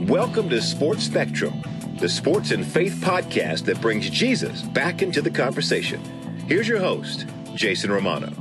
Welcome to Sports Spectrum, the sports and faith podcast that brings Jesus back into the conversation. Here's your host, Jason Romano.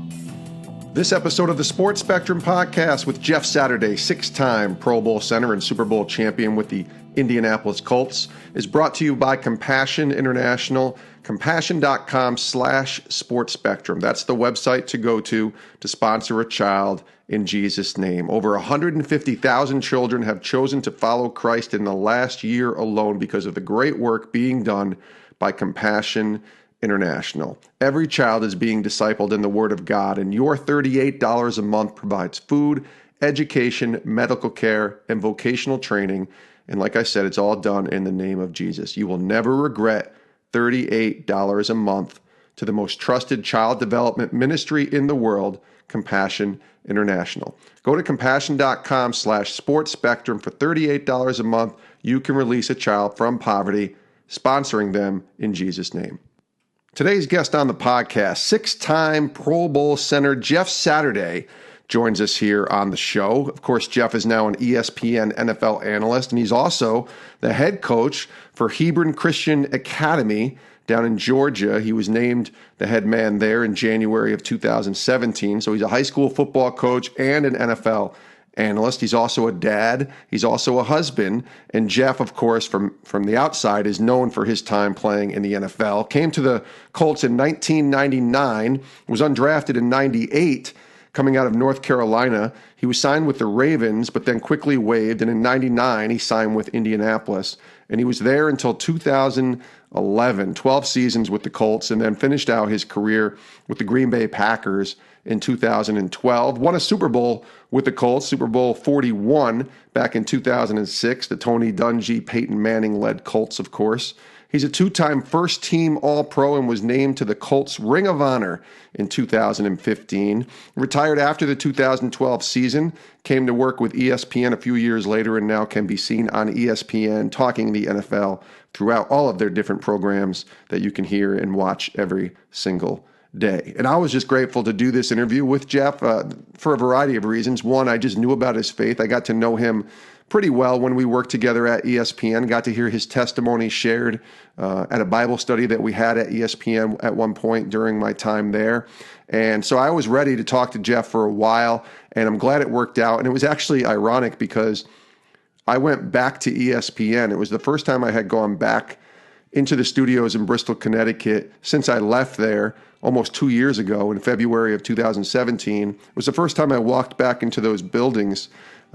This episode of the Sports Spectrum podcast with Jeff Saturday, six-time Pro Bowl center and Super Bowl champion with the Indianapolis Colts, is brought to you by Compassion International, compassion.com/sportspectrum. That's the website to go to sponsor a child in Jesus' name. Over 150,000 children have chosen to follow Christ in the last year alone because of the great work being done by Compassion International. Every child is being discipled in the Word of God, and your $38 a month provides food, education, medical care, and vocational training. And like I said, it's all done in the name of Jesus. You will never regret $38 a month to the most trusted child development ministry in the world, Compassion International. Go to compassion.com/sportspectrum for $38 a month. You can release a child from poverty, sponsoring them in Jesus' name. Today's guest on the podcast, six-time Pro Bowl center Jeff Saturday, joins us here on the show. Of course, Jeff is now an ESPN NFL analyst, and he's also the head coach for Hebron Christian Academy down in Georgia. He was named the head man there in January of 2017. So he's a high school football coach and an NFL analyst. He's also a dad. He's also a husband. And Jeff, of course, from the outside, is known for his time playing in the NFL. Came to the Colts in 1999, was undrafted in 98, coming out of North Carolina. He was signed with the Ravens, but then quickly waived. And in 99, he signed with Indianapolis. And he was there until 2011, 12 seasons with the Colts, and then finished out his career with the Green Bay Packers in 2012. Won a Super Bowl with the Colts, Super Bowl 41 back in 2006. The Tony Dungy, Peyton Manning led Colts, of course. He's a two-time first-team All-Pro and was named to the Colts Ring of Honor in 2015. Retired after the 2012 season, came to work with ESPN a few years later, and now can be seen on ESPN talking the NFL throughout all of their different programs that you can hear and watch every single day. And I was just grateful to do this interview with Jeff for a variety of reasons. One, I just knew about his faith. I got to know him pretty well when we worked together at ESPN, got to hear his testimony shared at a Bible study that we had at ESPN at one point during my time there. And so I was ready to talk to Jeff for a while, and I'm glad it worked out. And it was actually ironic because I went back to ESPN. It was the first time I had gone back into the studios in Bristol, Connecticut since I left there almost 2 years ago in February of 2017. It was the first time I walked back into those buildings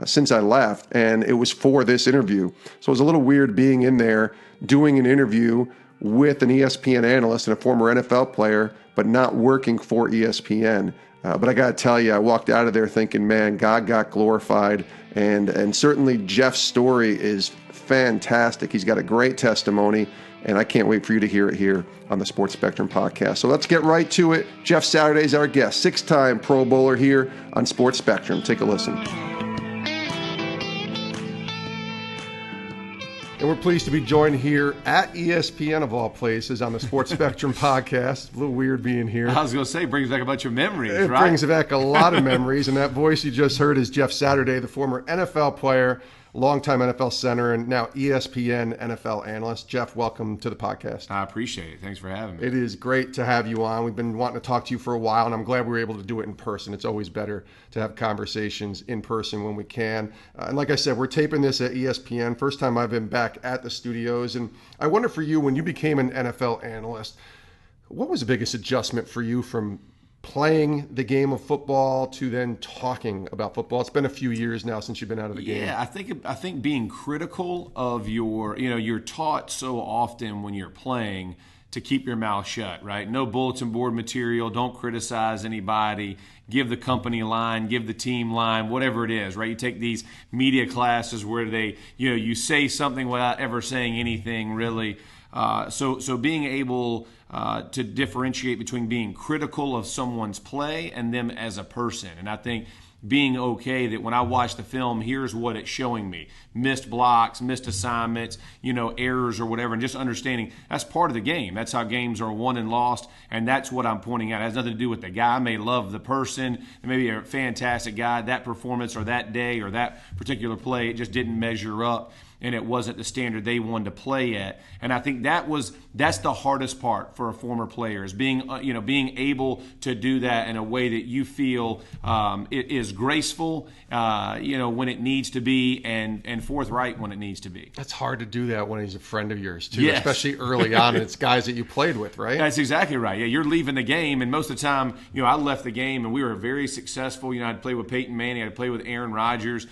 since I left, and it was for this interview. So it was a little weird being in there doing an interview with an ESPN analyst and a former NFL player, but not working for ESPN. But I got to tell you, I walked out of there thinking, man, God got glorified, and certainly Jeff's story is fantastic. He's got a great testimony, and I can't wait for you to hear it here on the Sports Spectrum podcast. So let's get right to it. Jeff Saturday is our guest, six-time Pro Bowler here on Sports Spectrum. Take a listen. And we're pleased to be joined here at ESPN, of all places, on the Sports Spectrum podcast. A little weird being here. I was going to say, it brings back a bunch of memories, right? It brings back a lot of memories. And that voice you just heard is Jeff Saturday, the former NFL player, longtime NFL center, and now ESPN NFL analyst. Jeff, welcome to the podcast. I appreciate it. Thanks for having me. It is great to have you on. We've been wanting to talk to you for a while, and I'm glad we were able to do it in person. It's always better to have conversations in person when we can. And like I said, we're taping this at ESPN. First time I've been back at the studios. And I wonder for you, when you became an NFL analyst, what was the biggest adjustment for you from playing the game of football to then talking about football? It's been a few years now since you've been out of the game. Yeah, I think being critical of you're taught so often when you're playing to keep your mouth shut, right? No bulletin board material, don't criticize anybody, give the company line, give the team line, whatever it is, right? You take these media classes where you say something without ever saying anything really. So being able to differentiate between being critical of someone's play and them as a person. And I think being okay that when I watch the film, here's what it's showing me. Missed blocks, missed assignments, errors or whatever, and just understanding that's part of the game. That's how games are won and lost, and that's what I'm pointing out. It has nothing to do with the guy. I may love the person, maybe a fantastic guy, that performance or that day or that particular play, it just didn't measure up. and it wasn't the standard they wanted to play at. And I think that's the hardest part for a former player, is being able to do that in a way that you feel is graceful, when it needs to be, and forthright when it needs to be. That's hard to do that when he's a friend of yours too, yes. especially early on, and it's guys that you played with, right? That's exactly right. Yeah, you're leaving the game, and most of the time, I left the game, and we were very successful. I'd play with Peyton Manning, I'd play with Aaron Rodgers,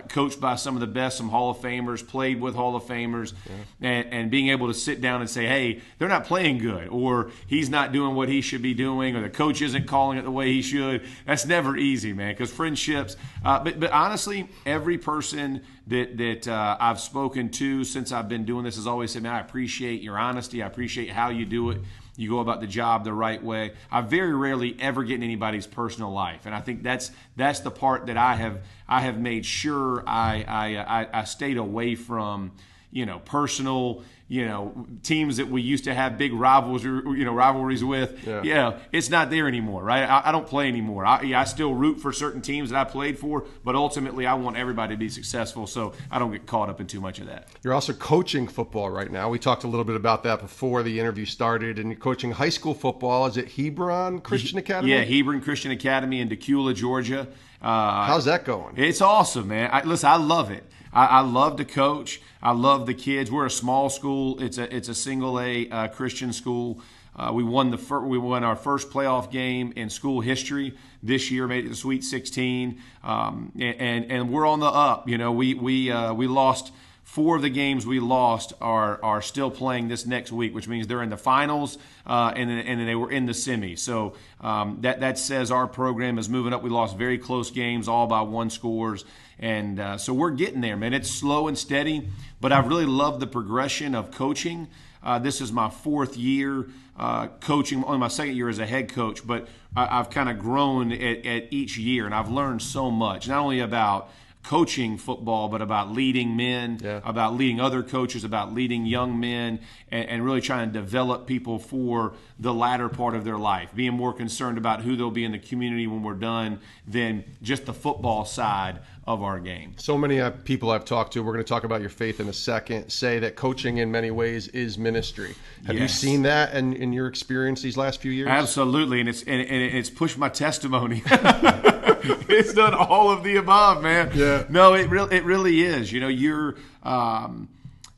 coached by some of the best, some Hall of Famers, played with Hall of Famers, and being able to sit down and say, hey, they're not playing good, or he's not doing what he should be doing, or the coach isn't calling it the way he should. That's never easy, man, because friendships. But honestly, every person that I've spoken to since I've been doing this has always said, man, I appreciate your honesty. I appreciate how you do it. You go about the job the right way. I very rarely ever get in anybody's personal life, and I think that's the part that I have made sure I stayed away from. Personal, teams that we used to have big rivalries with. Yeah, it's not there anymore, right? I don't play anymore. I still root for certain teams that I played for, but ultimately I want everybody to be successful, so I don't get caught up in too much of that. You're also coaching football right now. We talked a little bit about that before the interview started, and you're coaching high school football. Is it Hebron Christian Academy? Yeah, Hebron Christian Academy in Decula, Georgia. How's that going? It's awesome, man. Listen, I love it. I love to coach. I love the kids. We're a small school. It's a single A Christian school. We won our first playoff game in school history this year. Made it to Sweet 16, and we're on the up. We lost. 4 of the games we lost are still playing this next week, which means they're in the finals and then they were in the semi. So that says our program is moving up. We lost very close games, all by 1 scores. And so we're getting there, man. It's slow and steady, but I've really loved the progression of coaching. This is my 4th year coaching, only my 2nd year as a head coach, but I've kind of grown at each year, and I've learned so much, not only about coaching football, but about leading men, about leading other coaches, about leading young men, and really trying to develop people for the latter part of their life, being more concerned about who they'll be in the community when we're done than just the football side of our game. So many people I've talked to, we're going to talk about your faith in a second, say that coaching in many ways is ministry. Have you seen that in your experience these last few years? Absolutely, and it's pushed my testimony. It's done all of the above, man. Yeah. No, it really is. You're kind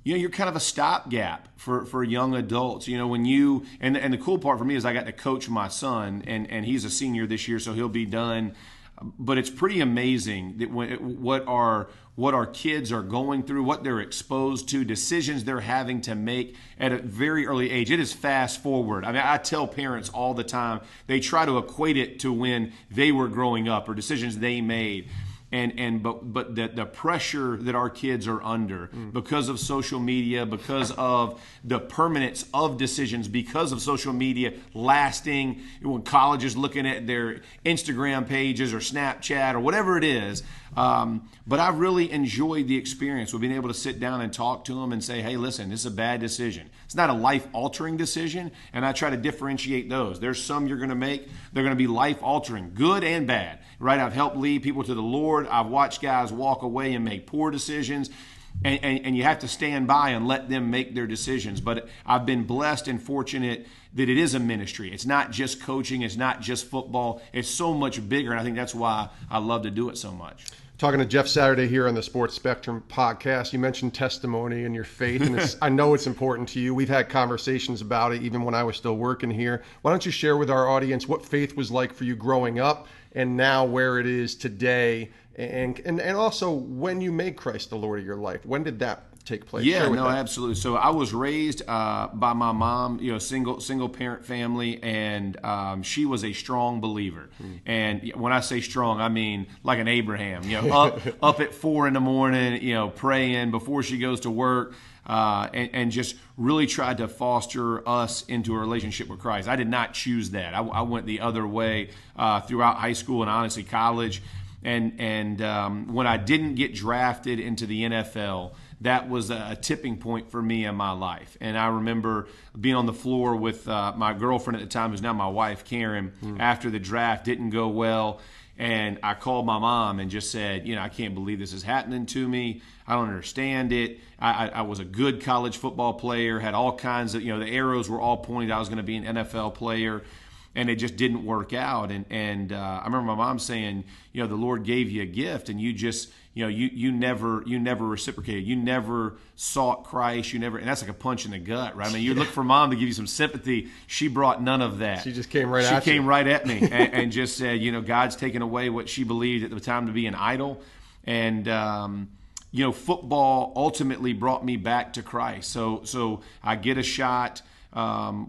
of a stopgap for young adults. When you and the cool part for me is I got to coach my son, and he's a senior this year, so he'll be done. But it's pretty amazing that what our kids are going through, what they're exposed to, decisions they're having to make at a very early age. It is fast forward. I mean, I tell parents all the time, they try to equate it to when they were growing up or decisions they made. But the pressure that our kids are under because of social media, because of the permanence of decisions, because of social media lasting, when college is looking at their Instagram pages or Snapchat or whatever it is. But I've really enjoyed the experience. We've been able to sit down and talk to them and say, hey, listen, this is a bad decision. It's not a life-altering decision, and I try to differentiate those. There's some you're going to make. They're going to be life-altering, good and bad, right? I've helped lead people to the Lord. I've watched guys walk away and make poor decisions, and you have to stand by and let them make their decisions. But I've been blessed and fortunate that it is a ministry. It's not just coaching. It's not just football. It's so much bigger, and I think that's why I love to do it so much. Talking to Jeff Saturday here on the Sports Spectrum podcast. You mentioned testimony and your faith, and I know it's important to you. We've had conversations about it even when I was still working here. Why don't you share with our audience what faith was like for you growing up and now where it is today, and also when you made Christ the Lord of your life? When did that take place? Yeah, no, absolutely. So I was raised by my mom, single parent family, and she was a strong believer. And when I say strong, I mean like an Abraham. Up at 4 a.m, praying before she goes to work, and just really tried to foster us into a relationship with Christ. I did not choose that. I went the other way throughout high school and honestly college. And when I didn't get drafted into the NFL, that was a tipping point for me in my life. And I remember being on the floor with my girlfriend at the time, who's now my wife, Karen, after the draft didn't go well. And I called my mom and just said, I can't believe this is happening to me. I don't understand it. I was a good college football player, had all kinds of, the arrows were all pointed. I was going to be an NFL player, and it just didn't work out. And I remember my mom saying, the Lord gave you a gift, and you just, you never reciprocated. You never sought Christ. And that's like a punch in the gut, right? I mean, you look for mom to give you some sympathy. She brought none of that. She just came right at you. She came right at me and just said, God's taken away what she believed at the time to be an idol. And, football ultimately brought me back to Christ. So I get a shot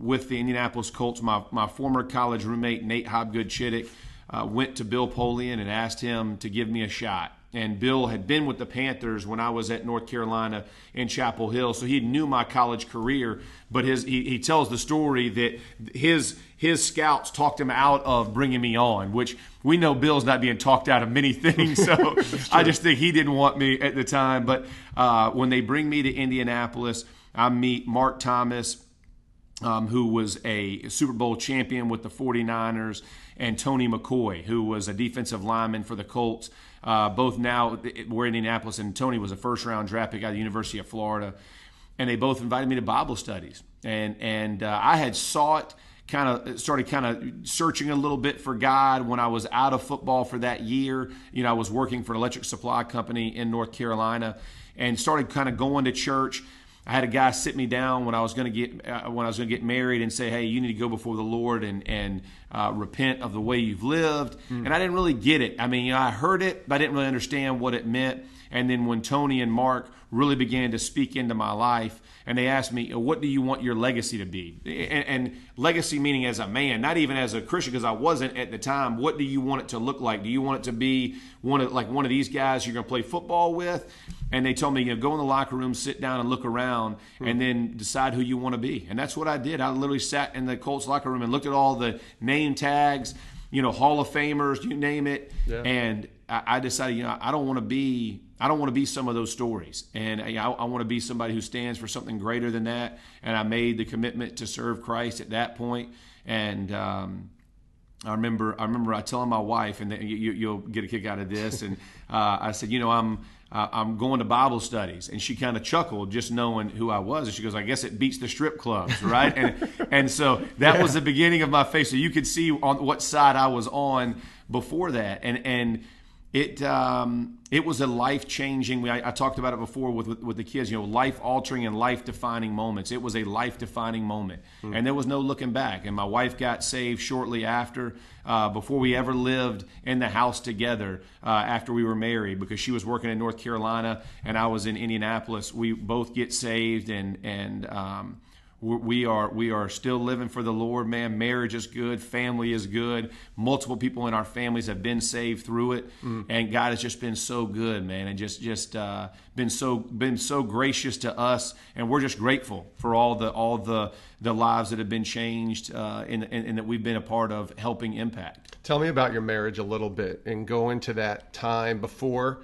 with the Indianapolis Colts. My former college roommate, Nate Hobgood-Chittick, went to Bill Polian and asked him to give me a shot. And Bill had been with the Panthers when I was at North Carolina in Chapel Hill, so he knew my college career. But he tells the story that his scouts talked him out of bringing me on, which we know Bill's not being talked out of many things. So I just think he didn't want me at the time. But when they bring me to Indianapolis, I meet Mark Thomas, who was a Super Bowl champion with the 49ers, and Tony McCoy, who was a defensive lineman for the Colts. Both now we're in Indianapolis, and Tony was a first-round draft pick out of the University of Florida. And they both invited me to Bible studies. And I had started searching a little bit for God when I was out of football for that year. I was working for an electric supply company in North Carolina and started kind of going to church. I had a guy sit me down when I was going to get married and say, hey, you need to go before the Lord and repent of the way you've lived. And I didn't really get it. I mean, I heard it, but I didn't really understand what it meant. And then when Tony and Mark really began to speak into my life, and they asked me, what do you want your legacy to be? And legacy meaning as a man, not even as a Christian, because I wasn't at the time. What do you want it to look like? Do you want it to be one of these guys you're going to play football with? And they told me, go in the locker room, sit down and look around, and then decide who you want to be. And that's what I did. I literally sat in the Colts locker room and looked at all the name tags, Hall of Famers, you name it. Yeah. And I decided, I don't want to be some of those stories. And I want to be somebody who stands for something greater than that. And I made the commitment to serve Christ at that point. And I remember I telling my wife, and you'll get a kick out of this. And I said, I'm going to Bible studies. And she kind of chuckled just knowing who I was. And she goes, I guess it beats the strip clubs, right? and so that was the beginning of my faith. So you could see on what side I was on before that. And it was a life-changing, I talked about it before with the kids, life-altering and life-defining moments. It was a life-defining moment. And there was no looking back. And my wife got saved shortly after, before we ever lived in the house together after we were married, because she was working in North Carolina and I was in Indianapolis. We both get saved, and we are still living for the Lord, man. Marriage is good. Family is good. Multiple people in our families have been saved through it. And God has just been so good, man, and just been so gracious to us. And we're just grateful for all the lives that have been changed and that we've been a part of helping impact. Tell me about your marriage a little bit and go into that time before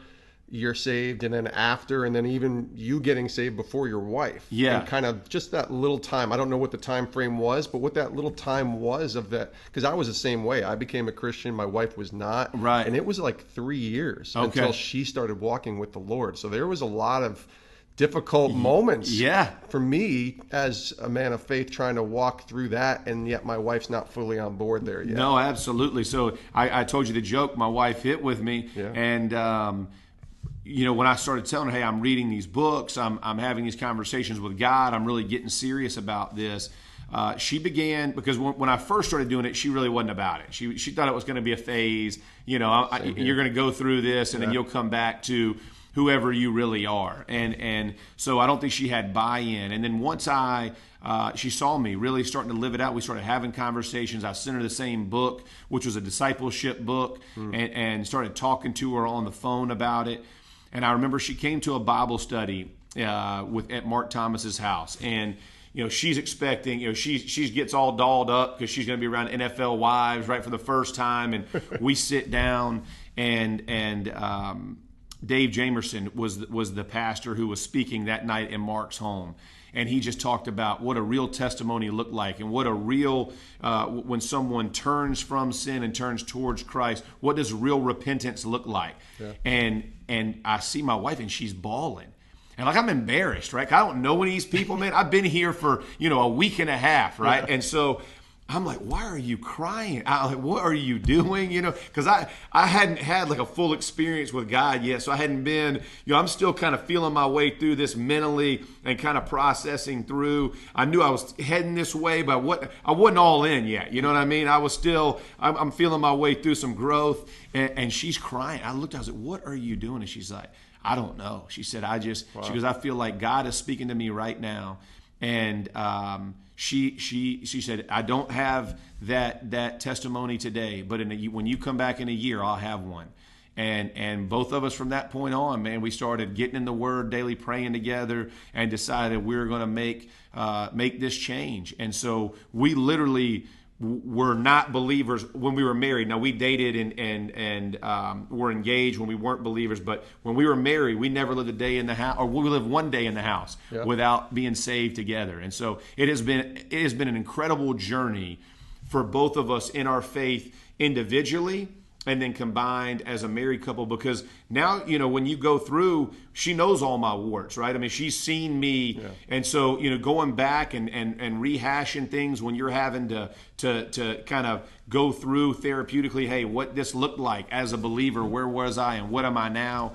you're saved and then after, and then even you getting saved before your wife. Yeah. And kind of just that little time. I don't know what the time frame was, but what that little time was of that, because I was the same way. I became a Christian. My wife was not. Right. And it was like 3 years until she started walking with the Lord. So there was a lot of difficult moments for me as a man of faith trying to walk through that, and yet my wife's not fully on board there yet. No, absolutely. So I told you the joke my wife hit with me, and when I started telling her, hey, I'm reading these books, I'm having these conversations with God, I'm really getting serious about this, she began, because when I first started doing it, she really wasn't about it. She thought it was going to be a phase. You're going to go through this, and then you'll come back to whoever you really are. And so I don't think she had buy-in. And then once she saw me really starting to live it out, we started having conversations. I sent her the same book, which was a discipleship book, and started talking to her on the phone about it. And I remember she came to a Bible study at Mark Thomas's house, and she's expecting, she gets all dolled up because she's going to be around NFL wives right for the first time, and we sit down, and Dave Jamerson was the pastor who was speaking that night in Mark's home. and he just talked about what a real testimony looked like, and what a real when someone turns from sin and turns towards Christ, what does real repentance look like? Yeah. And I see my wife, and she's bawling. And like, I'm embarrassed, right? I don't know any of these people, man. I've been here for, a week and a half, right? Yeah. And so I'm like, why are you crying? I'm like, what are you doing? Because I hadn't had like a full experience with God yet. So I hadn't been, I'm still kind of feeling my way through this mentally and kind of processing through. I knew I was heading this way, but I wasn't all in yet. You know what I mean? I was still, I'm feeling my way through some growth. And she's crying. I was like, what are you doing? And she's like, I don't know. She said, she goes, I feel like God is speaking to me right now. And she said, I don't have that testimony today, but when you come back in a year, I'll have one. And both of us from that point on, man, we started getting in the Word daily, praying together, and decided we were going to make this change. And so we literally were not believers when we were married. Now, we dated and were engaged when we weren't believers, but when we were married, we never lived a day in the house, or we lived one day in the house without being saved together. And so it has been an incredible journey for both of us in our faith individually, and then combined as a married couple, because now, when you go through, she knows all my warts, right? I mean, she's seen me. Yeah. And so, going back and rehashing things when you're having to kind of go through therapeutically, hey, what this looked like as a believer, where was I and what am I now?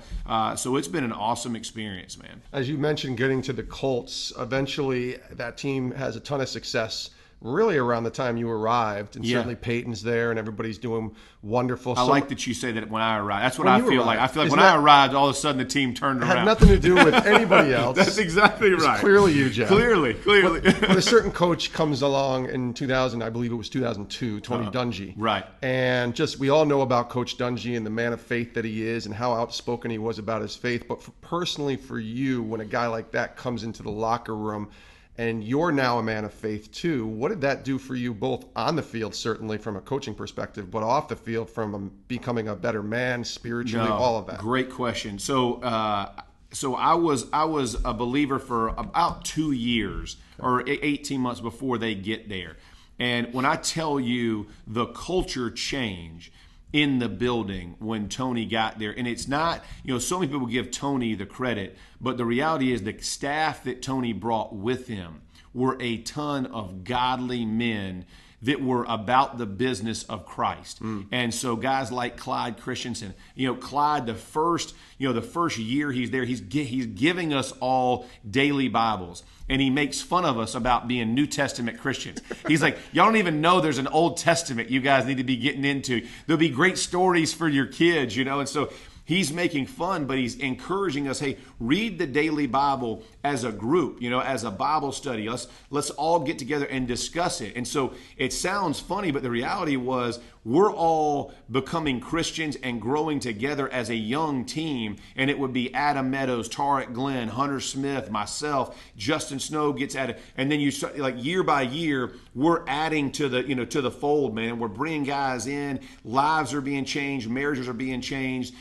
So it's been an awesome experience, man. As you mentioned, getting to the Colts, eventually that team has a ton of success really around the time you arrived, and certainly Peyton's there and everybody's doing wonderful. I like that you say that when I arrived. That's what I feel like. I feel like when I arrived, all of a sudden the team turned around. It had nothing to do with anybody else. That's exactly right. Clearly you, Jeff. Clearly. But a certain coach comes along in 2000, I believe it was 2002, Tony Dungy. Right. And we all know about Coach Dungy and the man of faith that he is and how outspoken he was about his faith. But personally for you, when a guy like that comes into the locker room, and you're now a man of faith too, what did that do for you both on the field, certainly from a coaching perspective, but off the field from becoming a better man, spiritually, all of that? Great question. So I was a believer for about 2 years or 18 months before they get there. And when I tell you the culture change in the building when Tony got there, and it's not, so many people give Tony the credit, but the reality is the staff that Tony brought with him were a ton of godly men that were about the business of Christ. And so guys like Clyde Christensen, Clyde, the first year he's there, he's giving us all daily Bibles. And he makes fun of us about being New Testament Christians. He's like, y'all don't even know there's an Old Testament you guys need to be getting into. There'll be great stories for your kids, And so he's making fun, but he's encouraging us, hey, read the daily Bible as a group, as a Bible study. Let's all get together and discuss it. And so it sounds funny, but the reality was we're all becoming Christians and growing together as a young team. And it would be Adam Meadows, Tarek Glenn, Hunter Smith, myself, Justin Snow gets at it. And then you start, like, year by year, we're adding to the fold, man. We're bringing guys in. Lives are being changed. Marriages are being changed.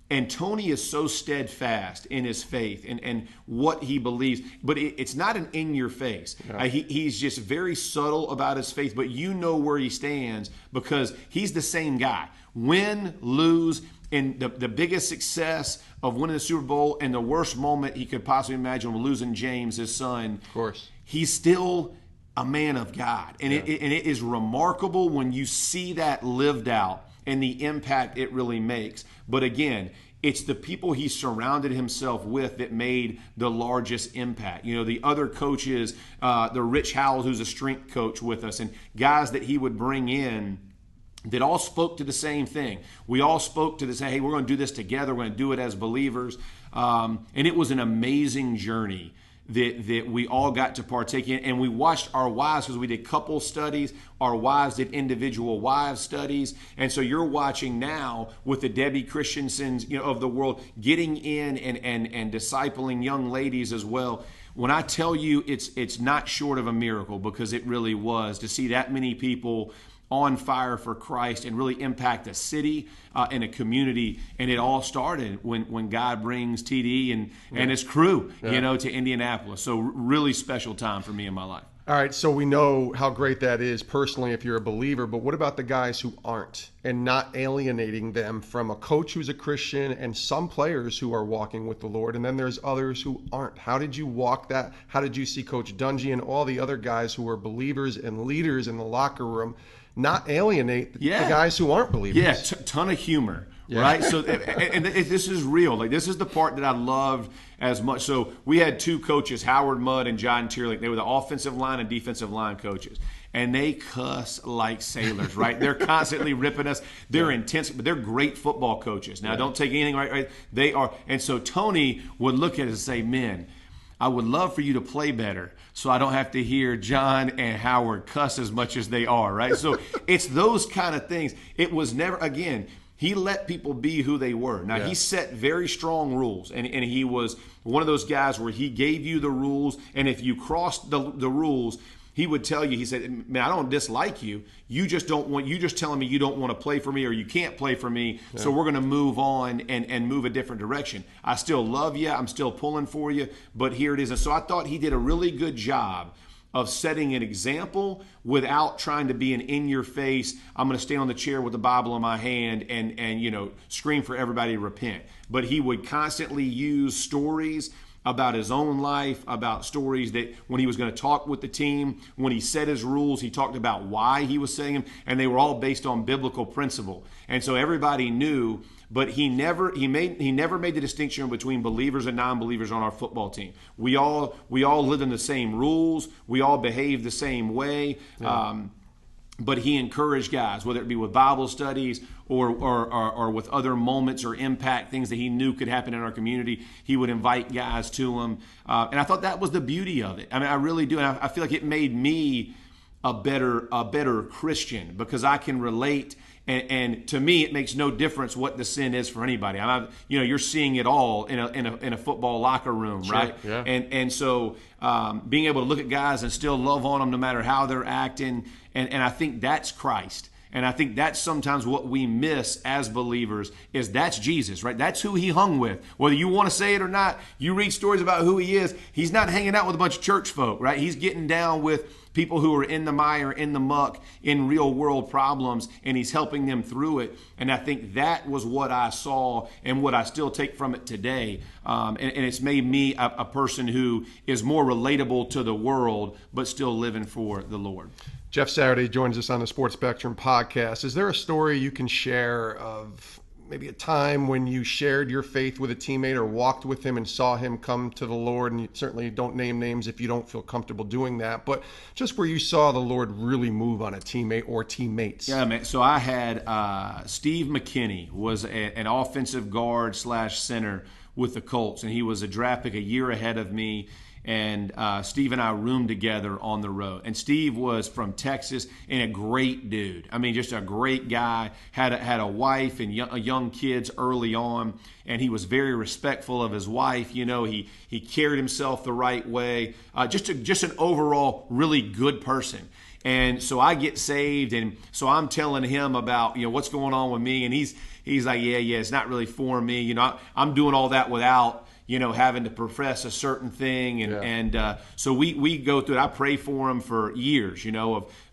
And Tony is so steadfast in his faith and what he believes, but it's not an in your face. No. He's just very subtle about his faith, but where he stands because he's the same guy. Win, lose, and the biggest success of winning the Super Bowl and the worst moment he could possibly imagine losing James, his son. Of course. He's still a man of God. And it is remarkable when you see that lived out and the impact it really makes. But again, it's the people he surrounded himself with that made the largest impact. The other coaches, the Rich Howells, who's a strength coach with us, and guys that he would bring in that all spoke to the same thing. We all spoke to the same, hey, we're going to do this together. We're going to do it as believers. And it was an amazing journey that we all got to partake in. And we watched our wives, because we did couple studies. Our wives did individual wives studies. And so you're watching now with the Debbie Christensens of the world getting in and discipling young ladies as well. When I tell you it's not short of a miracle, because it really was, to see that many people on fire for Christ and really impact a city and a community. And it all started when God brings TD and his crew, to Indianapolis. So really special time for me in my life. All right, so we know how great that is personally if you're a believer, but what about the guys who aren't, and not alienating them from a coach who's a Christian and some players who are walking with the Lord, and then there's others who aren't? How did you walk that? How did you see Coach Dungy and all the other guys who are believers and leaders in the locker room not alienate the guys who aren't believers? Yeah, ton of humor. Yeah. Right. So, and this is real. Like, this is the part that I loved as much. So we had two coaches, Howard Mudd and John Tierlink. They were the offensive line and defensive line coaches, and they cuss like sailors. Right. They're constantly ripping us. They're intense, but they're great football coaches. Now, don't take anything right. They are. And so Tony would look at us and say, "Men, I would love for you to play better so I don't have to hear John and Howard cuss as much as they are." Right. So it's those kind of things. It was never, again, he let people be who they were. Now, he set very strong rules, and he was one of those guys where he gave you the rules, and if you crossed the rules, he would tell you, he said, "Man, I don't dislike you. You just telling me you don't want to play for me or you can't play for me, so we're going to move on and move a different direction. I still love you. I'm still pulling for you, but here it is." And so I thought he did a really good job of setting an example without trying to be an in-your-face, I'm going to stay on the chair with the Bible in my hand and scream for everybody to repent. But he would constantly use stories about his own life, about stories that when he was going to talk with the team, when he set his rules, he talked about why he was saying them, and they were all based on biblical principle. And so everybody knew, but he never made the distinction between believers and non-believers on our football team. We all lived in the same rules. We all behaved the same way. But he encouraged guys, whether it be with Bible studies or with other moments or impact things that he knew could happen in our community. He would invite guys to him. And I thought that was the beauty of it. I mean, I really do. And I feel like it made me a better Christian because I can relate. And to me, it makes no difference what the sin is for anybody. You're seeing it all in a football locker room, right? Yeah. And so being able to look at guys and still love on them no matter how they're acting, and I think that's Christ. And I think that's sometimes what we miss as believers is that's Jesus, right? That's who he hung with. Whether you want to say it or not, you read stories about who he is. He's not hanging out with a bunch of church folk, right? He's getting down with people who are in the mire, in the muck, in real world problems, and he's helping them through it. And I think that was what I saw and what I still take from it today. And it's made me a person who is more relatable to the world, but still living for the Lord. Jeff Saturday joins us on the Sports Spectrum podcast. Is there a story you can share of maybe a time when you shared your faith with a teammate or walked with him and saw him come to the Lord? And you certainly don't name names if you don't feel comfortable doing that, but just where you saw the Lord really move on a teammate or teammates. Yeah, man. So I had Steve McKinney was an offensive guard / center with the Colts, and he was a draft pick a year ahead of me. And Steve and I roomed together on the road. And Steve was from Texas and a great dude. I mean, just a great guy. Had a wife and young kids early on, and he was very respectful of his wife. You know, he carried himself the right way. Just an overall really good person. And so I get saved, and so I'm telling him about what's going on with me, and he's like, yeah, it's not really for me. I'm doing all that without having to profess a certain thing. And so we go through it. I pray for him for years,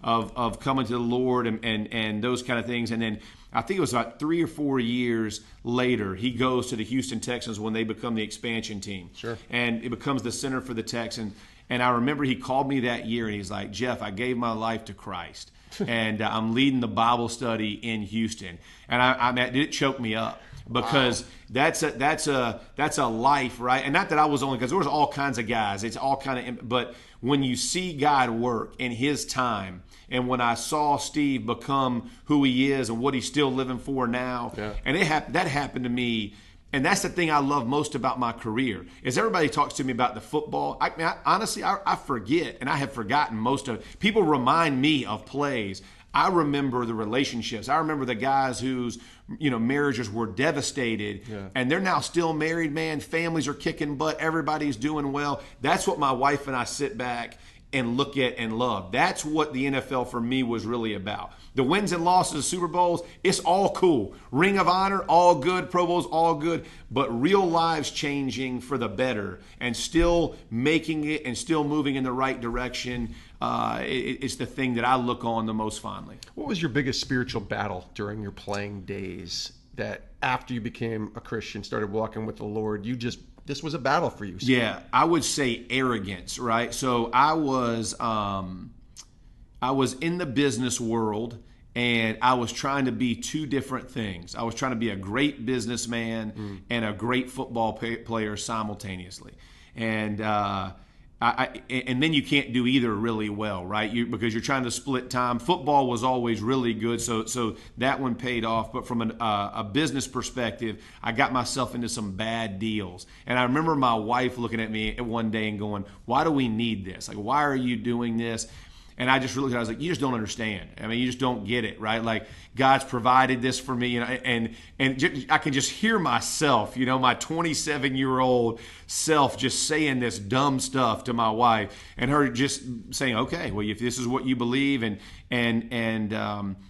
of coming to the Lord and those kind of things. And then I think it was about 3 or 4 years later, he goes to the Houston Texans when they become the expansion team. Sure. And it becomes the center for the Texans. And I remember he called me that year and he's like, "Jeff, I gave my life to Christ. And I'm leading the Bible study in Houston." And it choked me up. Because that's a life, right? And not that I was only, because there was all kinds of guys. It's all kind of, but when you see God work in his time, and when I saw Steve become who he is and what he's still living for now, and that happened to me. And that's the thing I love most about my career is everybody talks to me about the football. Honestly, I forget, and I have forgotten most of it. People remind me of plays. I remember the relationships. I remember the guys whose marriages were devastated, and they're now still married, man. Families are kicking butt. Everybody's doing well. That's what my wife and I sit back and look at and love. That's what the NFL for me was really about. The wins and losses of Super Bowls, it's all cool. Ring of Honor, all good. Pro Bowls, all good. But real lives changing for the better and still making it and still moving in the right direction, it's the thing that I look on the most fondly. What was your biggest spiritual battle during your playing days that after you became a Christian, started walking with the Lord, this was a battle for you? Yeah, I would say arrogance, right? So I was in the business world, and I was trying to be two different things. I was trying to be a great businessman and a great football player simultaneously. And and then you can't do either really well, right? Because you're trying to split time. Football was always really good, so that one paid off. But from a business perspective, I got myself into some bad deals. And I remember my wife looking at me one day and going, "Why do we need this? Like, why are you doing this?" And I just really, I was like, you just don't understand. I mean, you just don't get it, right? Like, God's provided this for me, and I can just hear myself, my 27-year-old self just saying this dumb stuff to my wife, and her just saying, okay, well, if this is what you believe,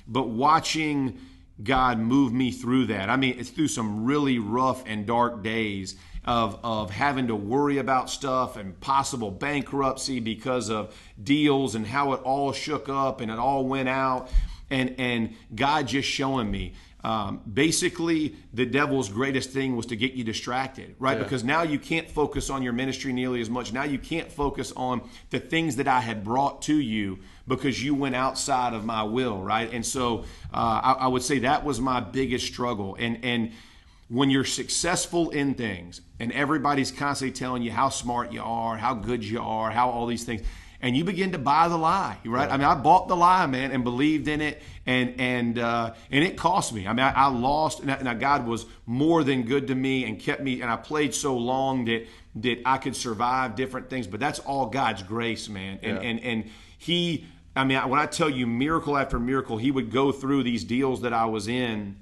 but watching God move me through that. I mean, it's through some really rough and dark days of having to worry about stuff and possible bankruptcy because of deals and how it all shook up and it all went out, and God just showing me basically the devil's greatest thing was to get you distracted, right? Yeah. Because now you can't focus on your ministry nearly as much. Now you can't focus on the things that I had brought to you because you went outside of my will, right? And so I would say that was my biggest struggle. And when you're successful in things and everybody's constantly telling you how smart you are, how good you are, how all these things, and you begin to buy the lie, right? Yeah. I mean, I bought the lie, man, and believed in it, and it cost me. I mean, I lost, and God was more than good to me and kept me, and I played so long that I could survive different things. But that's all God's grace, man. And He, I mean, when I tell you miracle after miracle, He would go through these deals that I was in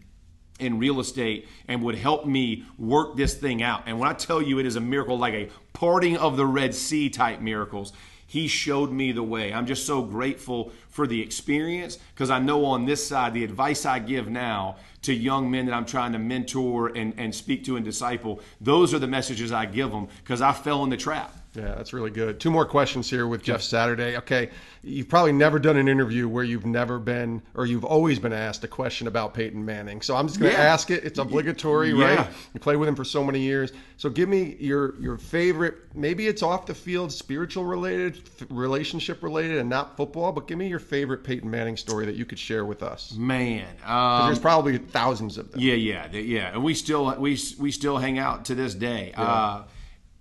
real estate and would help me work this thing out. And when I tell you it is a miracle, like a parting of the Red Sea type miracles, He showed me the way. I'm just so grateful for the experience, because I know on this side, the advice I give now to young men that I'm trying to mentor and speak to and disciple, those are the messages I give them, because I fell in the trap. Yeah, that's really good. Two more questions here with Jeff Saturday. Okay, you've probably never done an interview where you've never been, or you've always been asked a question about Peyton Manning. So I'm just going to ask it. It's obligatory, right? You played with him for so many years. So give me your favorite, maybe it's off the field, spiritual related, relationship related, and not football, but give me your favorite Peyton Manning story that you could share with us. Man. There's probably thousands of them. Yeah. And we still hang out to this day. Yeah.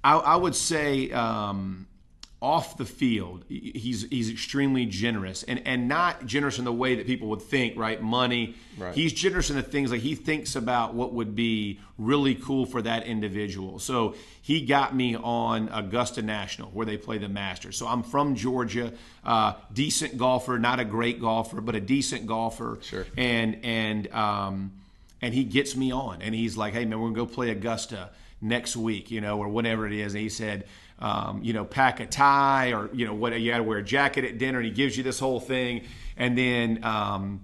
I would say off the field, he's extremely generous, and not generous in the way that people would think, right? Money. Right. He's generous in the things like he thinks about what would be really cool for that individual. So he got me on Augusta National, where they play the Masters. So I'm from Georgia, decent golfer, not a great golfer, but a decent golfer. Sure. And he gets me on, and he's like, "Hey man, we're gonna go play Augusta next week, or whatever it is." And he said, pack a tie, or, what, you got to wear a jacket at dinner. And he gives you this whole thing. And then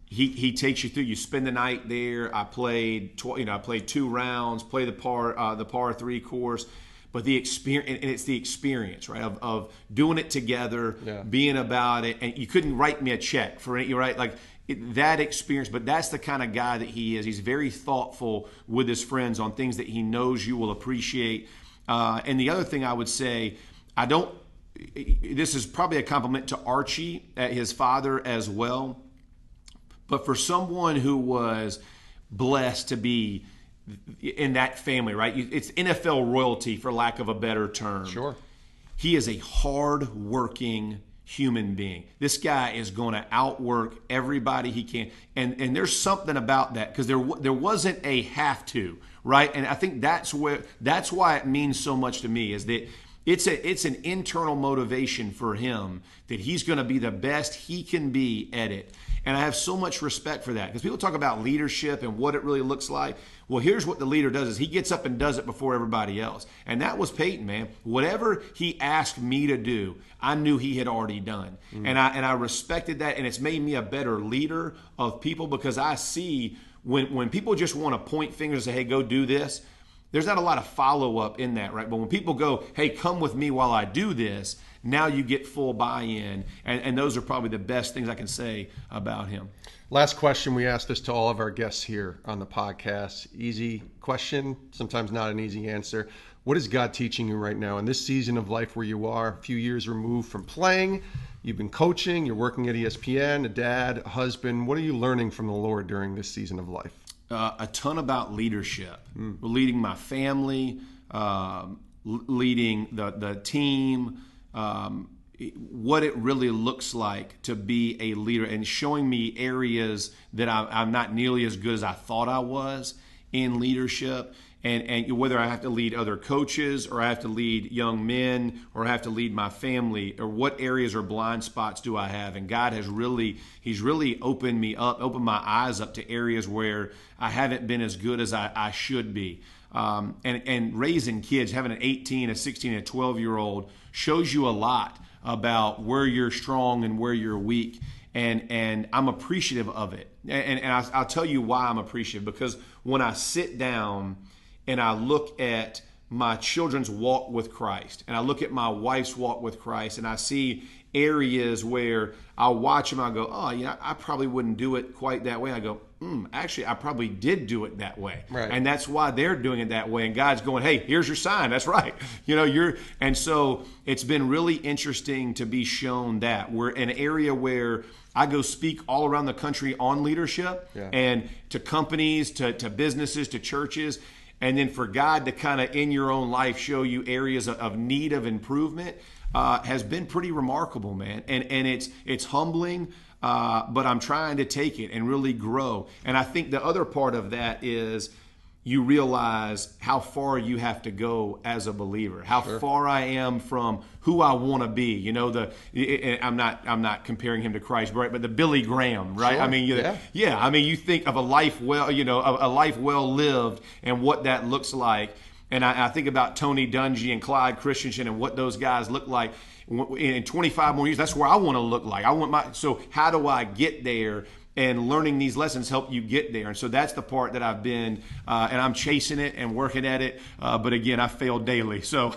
he takes you through, you spend the night there. I played, I played 2 rounds, play the par 3 course. But the experience, and it's the experience, right, of doing it together, being about it. And you couldn't write me a check for it, right? Like, that experience, but that's the kind of guy that he is. He's very thoughtful with his friends on things that he knows you will appreciate. And the other thing I would say, this is probably a compliment to Archie, his father as well, but for someone who was blessed to be in that family, right? It's NFL royalty, for lack of a better term. Sure. He is a hard-working human being. This guy is going to outwork everybody he can, and there's something about that, because there wasn't a have to, right? And I think that's why it means so much to me, is that It's an internal motivation for him that he's going to be the best he can be at it. And I have so much respect for that, because people talk about leadership and what it really looks like. Well, here's what the leader does is he gets up and does it before everybody else. And that was Peyton, man. Whatever he asked me to do, I knew he had already done. And I respected that, and it's made me a better leader of people, because I see when people just want to point fingers and say, hey, go do this, there's not a lot of follow-up in that, right? But when people go, hey, come with me while I do this, now you get full buy-in. And those are probably the best things I can say about him. Last question. We ask this to all of our guests here on the podcast. Easy question, sometimes not an easy answer. What is God teaching you right now in this season of life where you are, a few years removed from playing? You've been coaching, you're working at ESPN, a dad, a husband. What are you learning from the Lord during this season of life? A ton about leadership, leading my family, leading the team, what it really looks like to be a leader, and showing me areas that I'm not nearly as good as I thought I was in leadership. And whether I have to lead other coaches, or I have to lead young men, or I have to lead my family, or what areas or blind spots do I have? And God has He's really opened my eyes up to areas where I haven't been as good as I should be. And raising kids, having an 18, a 16, and a 12-year-old shows you a lot about where you're strong and where you're weak. And I'm appreciative of it. And I'll tell you why I'm appreciative, because when I sit down and I look at my children's walk with Christ, and I look at my wife's walk with Christ, and I see areas where I'll watch them, I go, oh, yeah, I probably wouldn't do it quite that way. I go, actually, I probably did do it that way. Right. And that's why they're doing it that way. And God's going, hey, here's your sign. That's right. And so it's been really interesting to be shown that we're in an area where I go speak all around the country on leadership, and to companies, to businesses, to churches. And then for God to kind of in your own life show you areas of need of improvement has been pretty remarkable, man. And it's humbling, but I'm trying to take it and really grow. And I think the other part of that is you realize how far you have to go as a believer, how far I am from who I want to be. I'm not comparing him to Christ, right? But the Billy Graham, right? Sure. I mean, I mean, you think of a life a life well lived and what that looks like. And I think about Tony Dungy and Clyde Christensen and what those guys look like in 25 more years. That's where I want to look like. So how do I get there? And learning these lessons help you get there. And so that's the part that I've been, and I'm chasing it and working at it. But again, I fail daily. So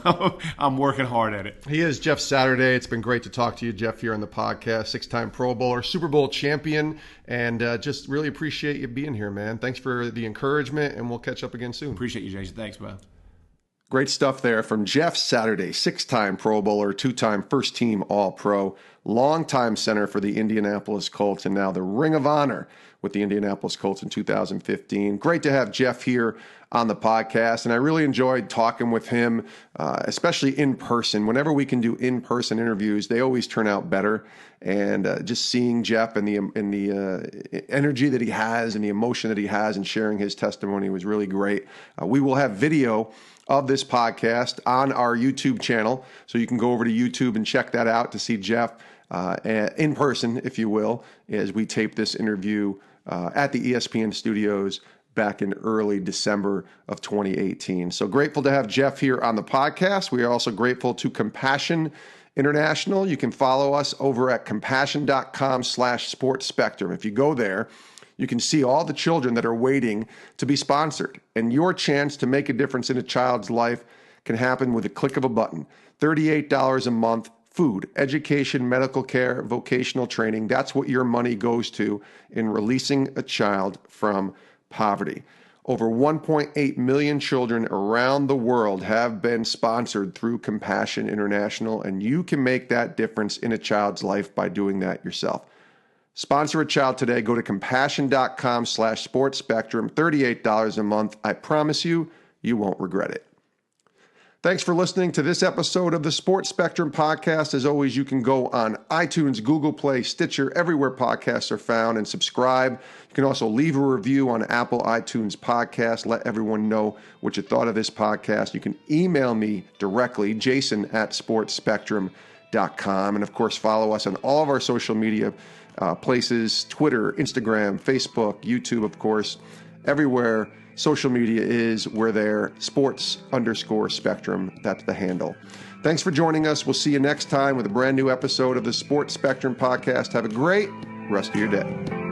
I'm working hard at it. He is Jeff Saturday. It's been great to talk to you, Jeff, here on the podcast. 6-time Pro Bowler, Super Bowl champion, and just really appreciate you being here, man. Thanks for the encouragement, and we'll catch up again soon. Appreciate you, Jason. Thanks, man. Great stuff there from Jeff Saturday, 6-time Pro Bowler, 2-time first-team All-Pro, longtime center for the Indianapolis Colts, and now the Ring of Honor with the Indianapolis Colts in 2015. Great to have Jeff here on the podcast, and I really enjoyed talking with him, especially in person. Whenever we can do in-person interviews, they always turn out better. And just seeing Jeff and the energy that he has and the emotion that he has and sharing his testimony was really great. We will have video of this podcast on our YouTube channel, so you can go over to YouTube and check that out to see Jeff in person, if you will, as we tape this interview at the ESPN studios back in early December of 2018. So grateful to have Jeff here on the podcast. We are also grateful to Compassion International. You can follow us over at compassion.com/sportspectrum. If you go there, you can see all the children that are waiting to be sponsored. And your chance to make a difference in a child's life can happen with a click of a button. $38 a month, food, education, medical care, vocational training. That's what your money goes to in releasing a child from poverty. Over 1.8 million children around the world have been sponsored through Compassion International, and you can make that difference in a child's life by doing that yourself. Sponsor a child today. Go to compassion.com/sportspectrum, $38 a month. I promise you, you won't regret it. Thanks for listening to this episode of the Sports Spectrum Podcast. As always, you can go on iTunes, Google Play, Stitcher, everywhere podcasts are found, and subscribe. You can also leave a review on Apple iTunes Podcast. Let everyone know what you thought of this podcast. You can email me directly, jason@sportsspectrum.com. And of course, follow us on all of our social media places, Twitter, Instagram, Facebook, YouTube, of course. Everywhere social media is, we're there, sports_spectrum. That's the handle. Thanks for joining us. We'll see you next time with a brand new episode of the Sports Spectrum Podcast. Have a great rest of your day.